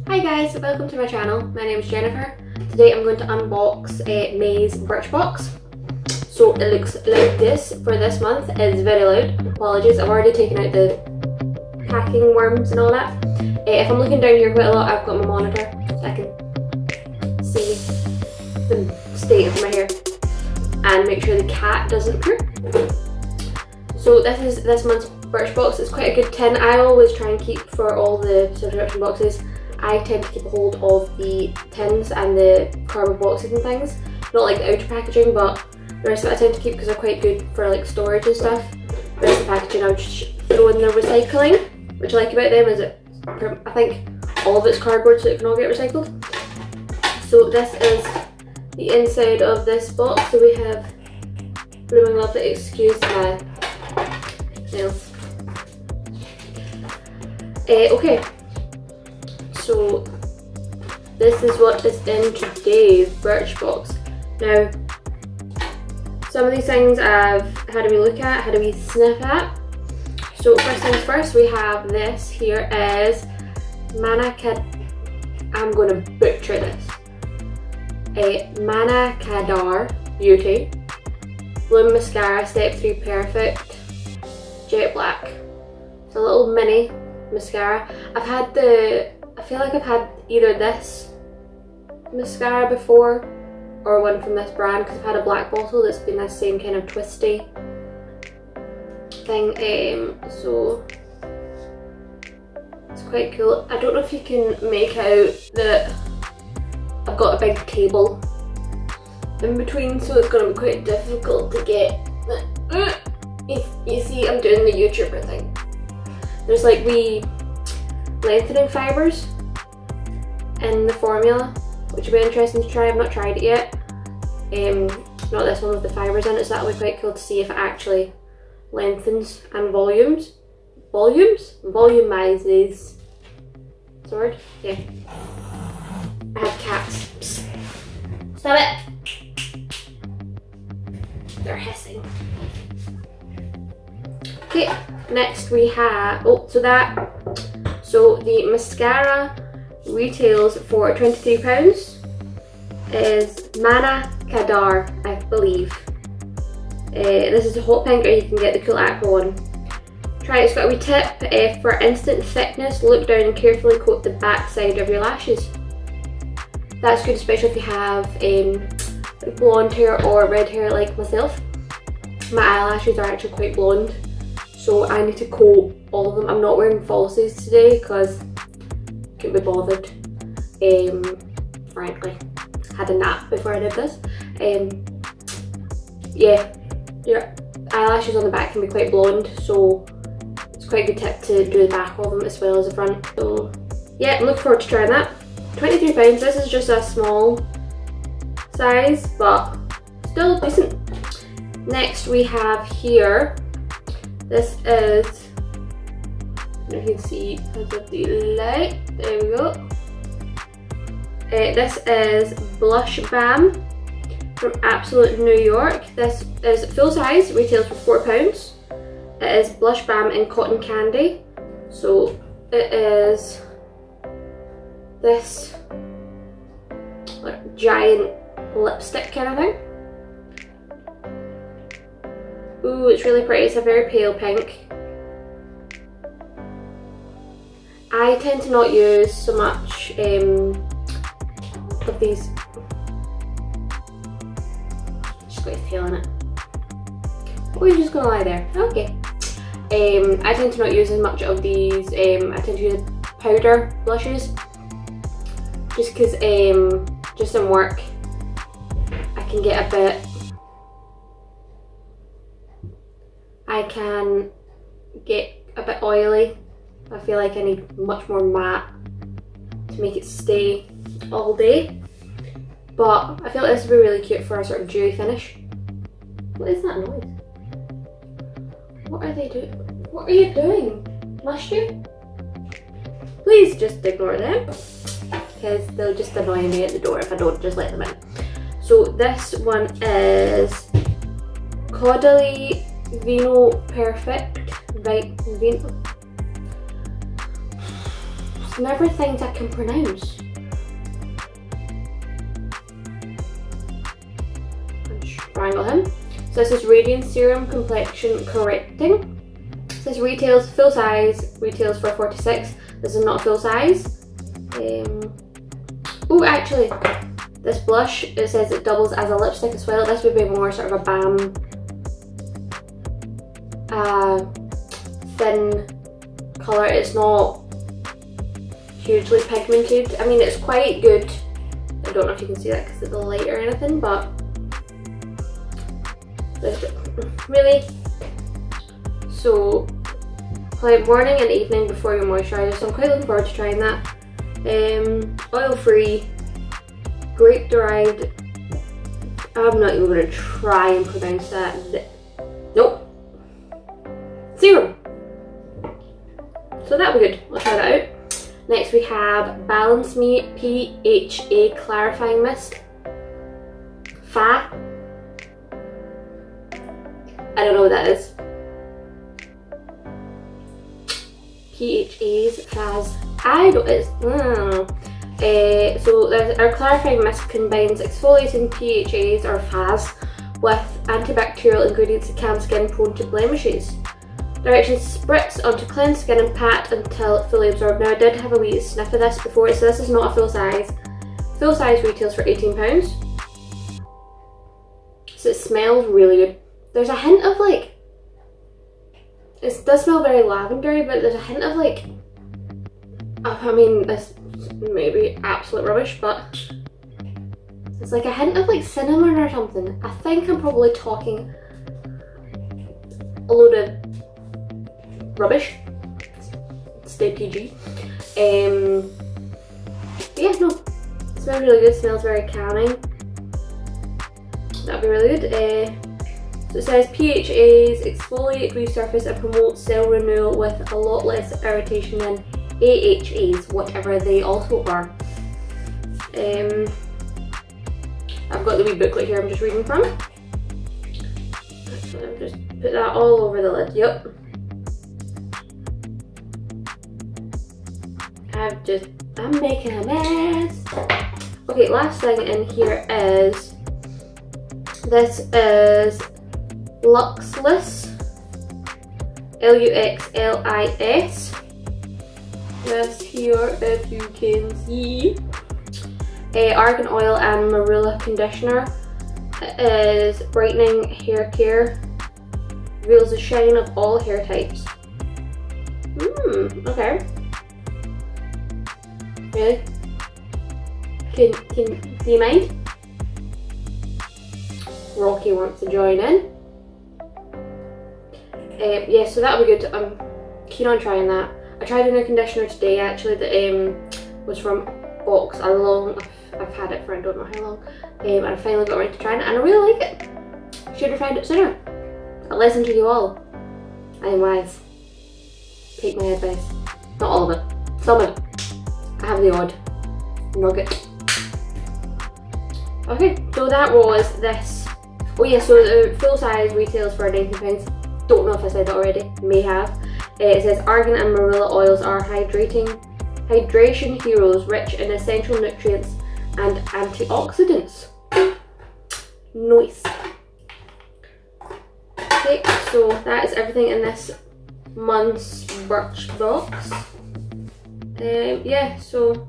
Hi guys, welcome to my channel. My name is Jennifer. Today I'm going to unbox May's Birchbox. So it looks like this for this month. It's very loud. Apologies, I've already taken out the packing worms and all that. If I'm looking down here quite a lot, I've got my monitor so I can see the state of my hair and make sure the cat doesn't poo. So this is this month's Birchbox. It's quite a good tin. I always try and keep, for all the subscription boxes, I tend to keep a hold of the tins and the cardboard boxes and things. Not like the outer packaging, but the rest of it I tend to keep because they're quite good for like storage and stuff. The rest of the packaging I would just throw in the recycling. Which I like about them is I think all of it's cardboard, so it can all get recycled. So this is the inside of this box. So we have blooming lovely, excuse my nails. Okay, so this is what is in today's Birchbox. Now, some of these things I've had a wee look at, had a wee sniff at. So first things first, we have this here is I'm going to butcher this. Mascara Beauty Bloom Mascara Step 3 Perfect Jet Black. It's a little mini mascara. I feel like I've had either this mascara before or one from this brand because I've had a black bottle that's been this same kind of twisty thing. So it's quite cool. I don't know if you can make out that I've got a big table in between, so it's going to be quite difficult to get. If you see, I'm doing the YouTuber thing. There's like wee lengthening fibres in the formula, which would be interesting to try. I've not tried it yet. Not this one with the fibres in it, so that'll be quite cool to see if it actually lengthens and volumizes. Is the word? Yeah. I have cats. Psst. Stop it! They're hissing. Okay, next we have, so the mascara retails for £23, is Mascara, I believe. This is a hot pink, or you can get the cool aqua one. Try it. It's got a wee tip for instant thickness. Look down and carefully coat the back side of your lashes. That's good, especially if you have blonde hair or red hair like myself. My eyelashes are actually quite blonde, so I need to coat all of them. I'm not wearing falsies today because I couldn't be bothered. Frankly, had a nap before I did this. Yeah, your eyelashes on the back can be quite blonde, so it's quite a good tip to do the back of them as well as the front. So yeah, I'm looking forward to trying that. £23. This is just a small size, but still decent. Next we have here, this is, I don't know if you can see because of the light, there we go. This is Blush Balm from Absolute New York. This is full size, retails for £4. It is Blush Balm in Cotton Candy. So it is this like giant lipstick kind of thing. Ooh, it's really pretty. It's a very pale pink. I tend to not use so much of these. Just got his tail in it. Oh, you're just gonna lie there. Okay. I tend to not use as much of these. I tend to use powder blushes. Just because, just in work, I can get a bit. I can get a bit oily. I feel like I need much more matte to make it stay all day. But I feel like this would be really cute for a sort of dewy finish. What is that noise? What are they doing? What are you doing? Must you? Please just ignore them, because they'll just annoy me at the door if I don't just let them in. So this one is Caudalie Vino Perfect, right? Vino. never things I can pronounce. Strangle him. So this is Radiant Serum Complexion Correcting. This retails full size, retails for 46. This is not full size. Oh, actually, this blush, it says it doubles as a lipstick as well. This would be more sort of a balm, thin colour. It's not hugely pigmented. I mean, it's quite good. I don't know if you can see that because of the light or anything, but really. So, apply morning and evening before your moisturiser. So I'm quite looking forward to trying that. Oil-free, grape-derived. I'm not even going to try and pronounce that. Nope. Serum. So that'll be good. I'll try that out. Next we have Balance Me PHA Clarifying Mist. Fa. I don't know what that is. PHA's, Faz. I don't, it's, so our clarifying mist combines exfoliating PHAs or Faz with antibacterial ingredients that calm skin prone to blemishes. Directions: spritz onto cleansed skin and pat until fully absorbed. Now I did have a wee sniff of this before, so this is not a full size. Full size retails for £18. So it smells really good. There's a hint of like, it does smell very lavendery, but there's a hint of like, I mean, this may be absolute rubbish, but it's like a hint of like cinnamon or something. I think I'm probably talking a load of rubbish. Stay PG. But yeah, no, it smells really good. It smells very calming. That'd be really good. So it says PHAs exfoliate, resurface and promote cell renewal with a lot less irritation than AHAs, whatever they also are. I've got the wee booklet here I'm just reading from. So I've just put that all over the lid. Yep. I'm making a mess. Okay, last thing in here is, this is Luxlis, Luxlis. This here, if you can see, argan oil and marula conditioner. It is brightening hair care, reveals the shine of all hair types. Okay. Really? Do you mind? Rocky wants to join in. Yeah, so that'll be good. I'm keen on trying that. I tried a new conditioner today actually that was from Box. I've had it for I don't know how long, and I finally got around to trying it and I really like it. Should have tried it sooner. I listened to you all. I am wise. Take my advice. Not all of it. Some of it. I have the odd nugget. Okay, so that was this. Oh yeah, so the full size retails for £19. Don't know if I said that already. May have. It says argan and marula oils are hydration heroes, rich in essential nutrients and antioxidants. Nice. Okay, so that is everything in this month's Birchbox. Yeah, so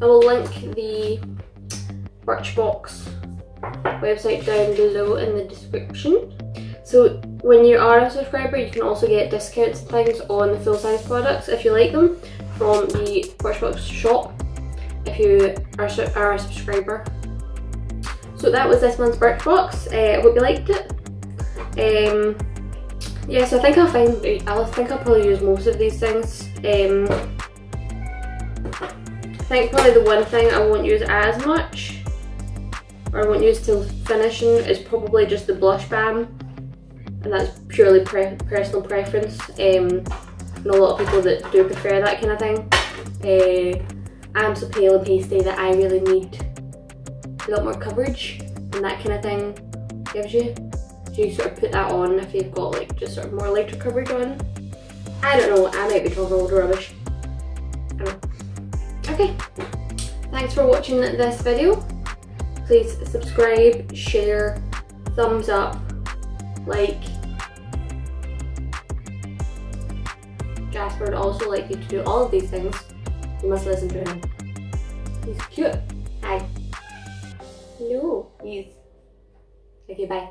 I will link the Birchbox website down below in the description. So when you are a subscriber, you can also get discounts and things on the full size products if you like them from the Birchbox shop if you are a subscriber. So that was this month's Birchbox. I hope you liked it. Yeah, so I think I'll probably use most of these things. I think probably the one thing I won't use as much, or I won't use till finishing, is probably just the blush balm. And that's purely personal preference. I know a lot of people that do prefer that kind of thing. I'm so pale and pasty that I really need a lot more coverage, and that kind of thing gives you. So you sort of put that on if you've got like just sort of more lighter coverage on. I don't know, I might be talking old rubbish. Okay, thanks for watching this video. Please subscribe, share, thumbs up, like. Jasper would also like you to do all of these things. You must listen to him. He's cute. Hi. No, he's... Okay, bye.